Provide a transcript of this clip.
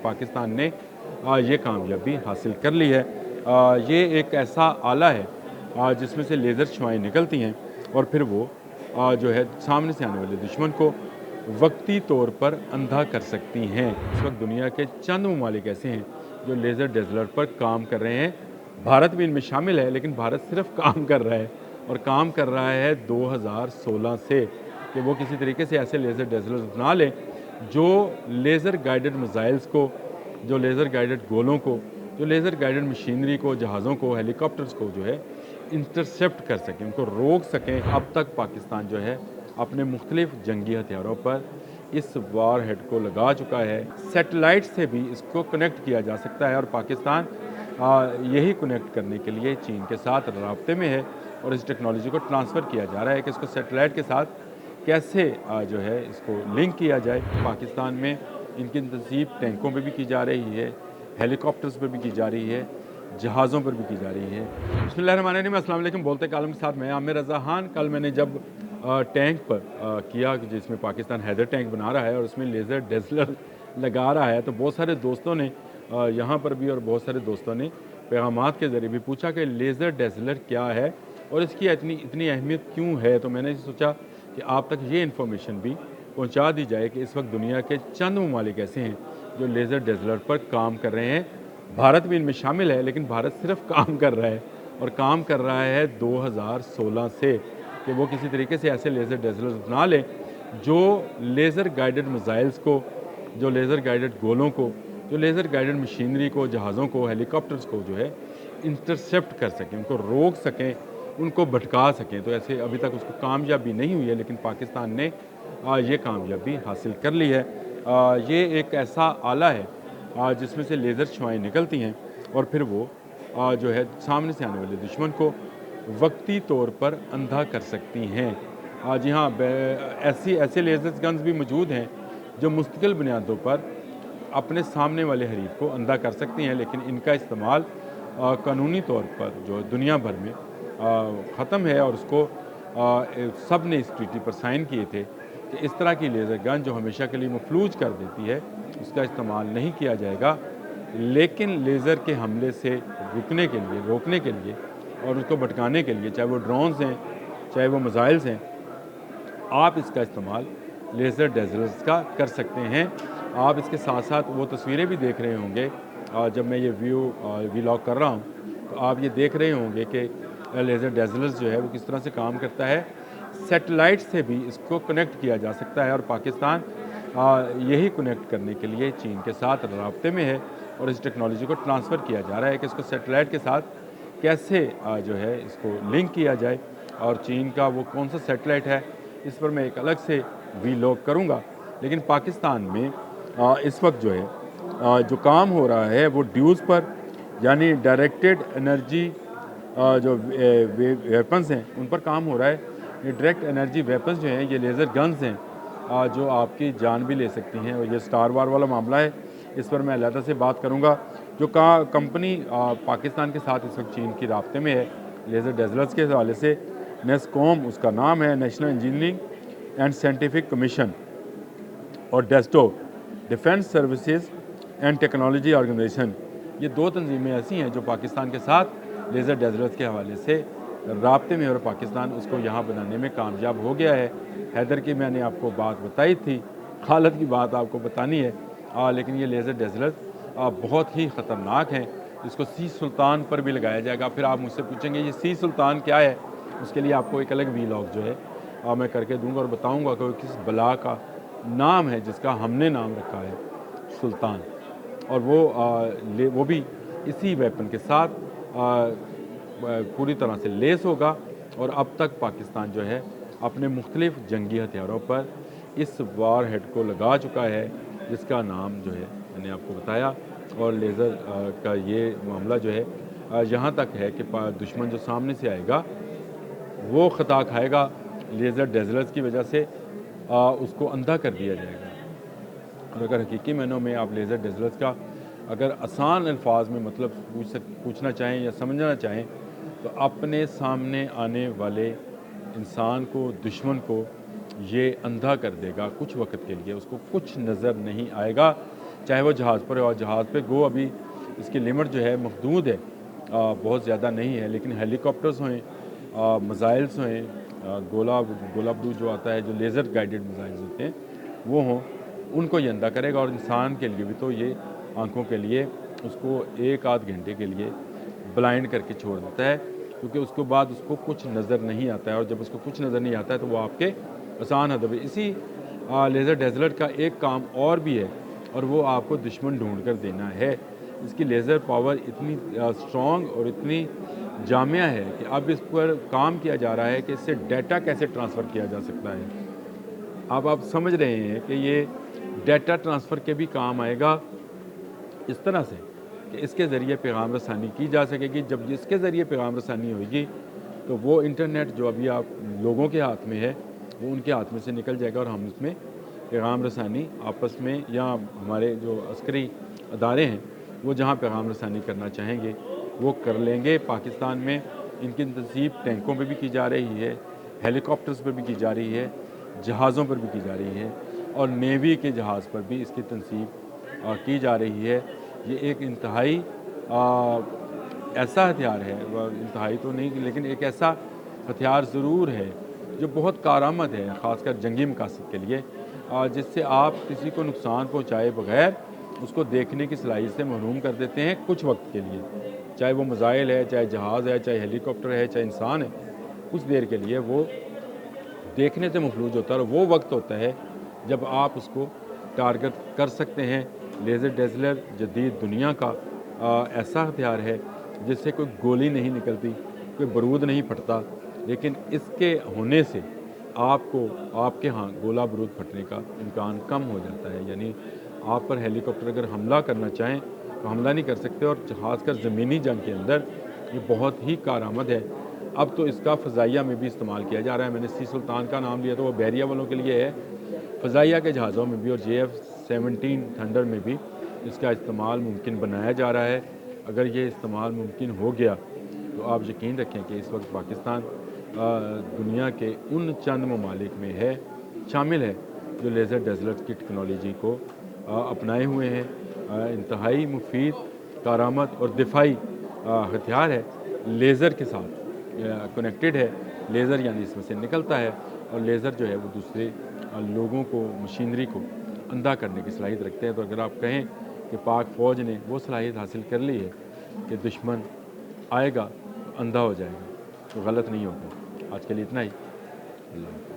पाकिस्तान ने ये कामयाबी हासिल कर ली है। ये एक ऐसा आला है जिसमें से लेज़र शुआएँ निकलती हैं और फिर वो जो है सामने से आने वाले दुश्मन को वक्ती तौर पर अंधा कर सकती हैं। इस वक्त दुनिया के चंद ममालिक ऐसे हैं जो लेज़र डेज़लर पर काम कर रहे हैं। भारत भी इनमें शामिल है, लेकिन भारत सिर्फ काम कर रहा है और काम कर रहा है 2016 से कि वो किसी तरीके से ऐसे लेज़र डेज़लर्स बना लें जो लेज़र गाइडेड मिसाइल्स को, जो लेज़र गाइडेड गोलों को, जो लेज़र गाइडेड मशीनरी को, जहाज़ों को, हेलीकॉप्टर्स को जो है इंटरसेप्ट कर सकें, उनको रोक सकें। अब तक पाकिस्तान जो है अपने मुख्तलिफ जंगी हथियारों पर इस वार हेड को लगा चुका है। सैटेलाइट से भी इसको कनेक्ट किया जा सकता है और पाकिस्तान यही कनेक्ट करने के लिए चीन के साथ राब्ते में है और इस टेक्नोलॉजी को ट्रांसफ़र किया जा रहा है कि इसको सैटेलाइट के साथ कैसे जो है इसको लिंक किया जाए। पाकिस्तान में इनकी तनसीब टैंकों पर भी की जा रही है, हेलीकॉप्टर्स पर भी की जा रही है, जहाज़ों पर भी की जा रही है। बिस्मिल्लाहिर्रहमानिर्रहीम, अस्सलाम वालेकुम। बोलते कालम के साथ मैं आमिर रज़ा खान। कल मैंने जब टैंक पर किया जिसमें पाकिस्तान हैदर टैंक बना रहा है और उसमें लेज़र डेज़लर लगा रहा है, तो बहुत सारे दोस्तों ने यहाँ पर भी और बहुत सारे दोस्तों ने पैगामात के ज़रिए भी पूछा कि लेज़र डेज़लर क्या है और इसकी इतनी अहमियत क्यों है। तो मैंने सोचा कि आप तक ये इन्फॉर्मेशन भी पहुँचा दी जाए कि इस वक्त दुनिया के चंद ममालिक ऐसे हैं जो लेज़र डेज़लर पर काम कर रहे हैं। भारत भी इनमें शामिल है, लेकिन भारत सिर्फ काम कर रहा है और काम कर रहा है 2016 से कि वो किसी तरीके से ऐसे लेज़र डेज़लर्स बना लें जो लेज़र गाइडेड मिसाइल्स को, जो लेज़र गाइडेड गोलों को, जो लेज़र गाइडेड मशीनरी को, जहाज़ों को, हेलीकॉप्टर्स को जो है इंटरसेप्ट कर सकें, उनको रोक सकें, उनको भटका सकें। तो ऐसे अभी तक उसको कामयाबी नहीं हुई है, लेकिन पाकिस्तान ने ये कामयाबी हासिल कर ली है। ये एक ऐसा आला है जिसमें से लेज़र शुआएँ निकलती हैं और फिर वो जो है सामने से आने वाले दुश्मन को वक्ती तौर पर अंधा कर सकती हैं। जी हाँ, ऐसे लेज़र गन्स भी मौजूद हैं जो मुस्तकिल बुनियादों पर अपने सामने वाले हरीफ को अंधा कर सकती हैं, लेकिन इनका इस्तेमाल कानूनी तौर पर जो दुनिया भर में ख़त्म है और उसको सब ने इस ट्रीटी पर साइन किए थे कि इस तरह की लेज़र गन जो हमेशा के लिए मफलूज कर देती है उसका इस्तेमाल नहीं किया जाएगा। लेकिन लेज़र के हमले से रोकने के लिए और उसको भटकाने के लिए, चाहे वो ड्रोन्स हैं, चाहे वो मिसाइल्स हैं, आप इसका इस्तेमाल लेज़र डेज़लर्स का कर सकते हैं। आप इसके साथ साथ वो तस्वीरें भी देख रहे होंगे जब मैं ये वीलॉग कर रहा हूँ, तो आप ये देख रहे होंगे कि लेज़र डेज़लर्स जो है वो किस तरह से काम करता है। सैटेलाइट से भी इसको कनेक्ट किया जा सकता है और पाकिस्तान यही कनेक्ट करने के लिए चीन के साथ राब्ते में है और इस टेक्नोलॉजी को ट्रांसफ़र किया जा रहा है कि इसको सैटेलाइट के साथ कैसे जो है इसको लिंक किया जाए। और चीन का वो कौन सा सैटेलाइट है, इस पर मैं एक अलग से वीलॉग करूँगा। लेकिन पाकिस्तान में इस वक्त जो है जो काम हो रहा है वो ड्यूज़ पर, यानी डायरेक्टेड एनर्जी जो वेपन्स हैं उन पर काम हो रहा है। ये डायरेक्ट एनर्जी वेपन्स जो हैं, ये लेज़र गन्स हैं जो आपकी जान भी ले सकती हैं और ये स्टार वार वाला मामला है, इस पर मैं अलहदा से बात करूँगा। जो कंपनी पाकिस्तान के साथ इस वक्त चीन की राब्ते में है लेज़र डेज़लर्स के हवाले से, नेस्कॉम उसका नाम है, national engineering and scientific commission, और DESTO defence services and technology organisation. ये दो तंजीमें ऐसी हैं जो पाकिस्तान के साथ लेज़र डेज़लर्स के हवाले से राब्ते में और पाकिस्तान उसको यहाँ बनाने में कामयाब हो गया है। हैदर की मैंने आपको बात बताई थी, खालद की बात आपको बतानी है, लेकिन ये लेज़र डेज़लर्स बहुत ही ख़तरनाक हैं। इसको सी सुल्तान पर भी लगाया जाएगा। फिर आप मुझसे पूछेंगे ये सी सुल्तान क्या है, उसके लिए आपको एक अलग वीलॉग जो है मैं करके दूँगा और बताऊँगा कि किस बला का नाम है जिसका हमने नाम रखा है सुल्तान, और वो भी इसी वेपन के साथ पूरी तरह से लेस होगा। और अब तक पाकिस्तान जो है अपने मुख्तलिफ जंगी हथियारों पर इस वार हेड को लगा चुका है जिसका नाम जो है मैंने आपको बताया। और लेज़र का ये मामला जो है यहाँ तक है कि दुश्मन जो सामने से आएगा वो ख़ता खाएगा, लेज़र डेज़लर्स की वजह से उसको अंधा कर दिया जाएगा। और अगर हकीकी मायनों में आप लेज़र डेज़लर्स का अगर आसान अल्फाज में मतलब पूछना चाहें या समझना चाहें, तो अपने सामने आने वाले इंसान को, दुश्मन को ये अंधा कर देगा कुछ वक्त के लिए, उसको कुछ नज़र नहीं आएगा। चाहे वो जहाज़ पर है, और जहाज़ पे गो अभी इसकी लिमिट जो है महदूद है, बहुत ज़्यादा नहीं है, लेकिन हेलीकॉप्टर्स हों, मिसाइल्स हों, गोला गोला बारूद जो आता है, जो लेज़र गाइडेड मिसाइल्स होते हैं वो हों, उनको ये अंधा करेगा। और इंसान के लिए भी तो ये आंखों के लिए उसको एक आध घंटे के लिए ब्लाइंड करके छोड़ देता है, क्योंकि उसके बाद उसको कुछ नज़र नहीं आता है, और जब उसको कुछ नज़र नहीं आता है तो वो आपके आसान हदफ है। इसी लेज़र डेजलर का एक काम और भी है, और वो आपको दुश्मन ढूंढ कर देना है। इसकी लेज़र पावर इतनी स्ट्रॉन्ग और इतनी जामिया है कि अब इस पर काम किया जा रहा है कि इससे डाटा कैसे ट्रांसफ़र किया जा सकता है। अब आप समझ रहे हैं कि ये डाटा ट्रांसफ़र के भी काम आएगा इस तरह से कि इसके ज़रिए पैगाम रसानी की जा सकेगी। जब इसके ज़रिए पैगाम रसानी होगी तो वो इंटरनेट जो अभी आप लोगों के हाथ में है वो उनके हाथ में से निकल जाएगा, और हम इसमें पैगाम रसानी आपस में, या हमारे जो अस्करी अदारे हैं वो जहाँ पैगाम रसानी करना चाहेंगे वो कर लेंगे। पाकिस्तान में इनकी तनसीब टैंकों पर भी की जा रही है, हेलीकॉप्टर्स पर भी की जा रही है, जहाज़ों पर भी की जा रही है, और नेवी के जहाज़ पर भी इसकी तनसीब की जा रही है। ये एक इंतहाई ऐसा हथियार है, इंतहाई तो नहीं लेकिन एक ऐसा हथियार ज़रूर है जो बहुत कारआमद है, ख़ासकर जंगी मकासद के लिए, जिससे आप किसी को नुकसान पहुँचाए बग़ैर उसको देखने की सलाहियत से महरूम कर देते हैं कुछ वक्त के लिए। चाहे वो मिसाइल है, चाहे जहाज़ है, चाहे हेलीकॉप्टर है, चाहे इंसान है, कुछ देर के लिए वो देखने से मफलूज होता है, और वो वक्त होता है जब आप उसको टारगेट कर सकते हैं। लेज़र डेजलर जदीद दुनिया का ऐसा हथियार है जिससे कोई गोली नहीं निकलती, कोई बारूद नहीं फटता, लेकिन इसके होने से आपको आपके यहाँ गोला बारूद फटने का इम्कान कम हो जाता है। यानी आप पर हेलीकॉप्टर अगर हमला करना चाहें तो हमला नहीं कर सकते, और ख़ासकर ज़मीनी जंग के अंदर ये बहुत ही कारआमद है। अब तो इसका फ़ज़ाइया में भी इस्तेमाल किया जा रहा है। मैंने सी सुल्तान का नाम लिया तो वो बहरिया वालों के लिए है, फ़ज़ाइया के जहाज़ों में भी और JF-17 थंडर में भी इसका इस्तेमाल मुमकिन बनाया जा रहा है। अगर ये इस्तेमाल मुमकिन हो गया तो आप यकीन रखें कि इस वक्त पाकिस्तान दुनिया के उन चंद ममालिक में है, शामिल है, जो लेज़र डेजलर की टेक्नोलॉजी को अपनाए हुए हैं। इंतहाई मुफीद, कारआमद और दिफाई हथियार है, लेज़र के साथ कनेक्टेड है। लेज़र यानी इसमें से निकलता है, और लेज़र जो है वो दूसरे लोगों को, मशीनरी को अंधा करने की सलाहियत रखते हैं। तो अगर आप कहें कि पाक फ़ौज ने वो सलाहियत हासिल कर ली है कि दुश्मन आएगा तो अंधा हो जाएगा, तो गलत नहीं होगा। आज के लिए इतना ही। अल्लाह।